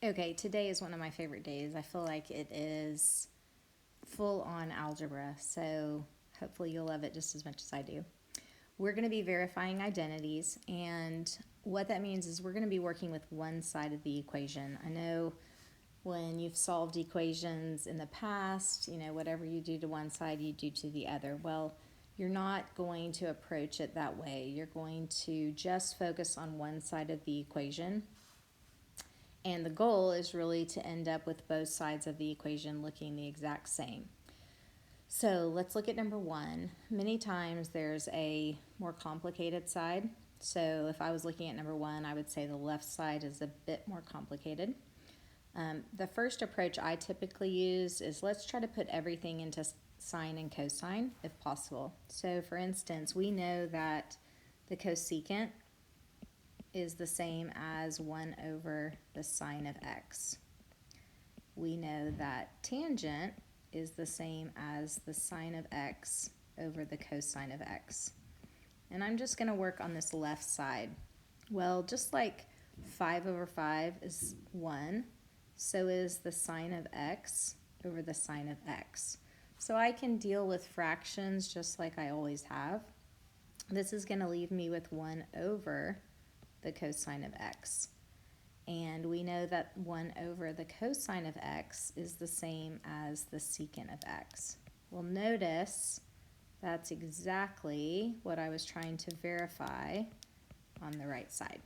Okay, today is one of my favorite days. I feel like it is full on algebra, so hopefully you'll love it just as much as I do. We're going to be verifying identities, and what that means is we're going to be working with one side of the equation. I know when you've solved equations in the past, whatever you do to one side, you do to the other. Well, you're not going to approach it that way. You're going to just focus on one side of the equation. And the goal is really to end up with both sides of the equation looking the exact same. So let's look at number one. Many times there's a more complicated side. So if I was looking at number one, I would say the left side is a bit more complicated. The first approach I typically use is let's try to put everything into sine and cosine if possible. So for instance, we know that the cosecant is the same as 1 over the sine of x. We know that tangent is the same as the sine of x over the cosine of x. And I'm just going to work on this left side. Well, just like 5 over 5 is 1, so is the sine of x over the sine of x. So I can deal with fractions just like I always have. This is going to leave me with 1 over the cosine of x. And we know that 1 over the cosine of x is the same as the secant of x. Well, notice that's exactly what I was trying to verify on the right side.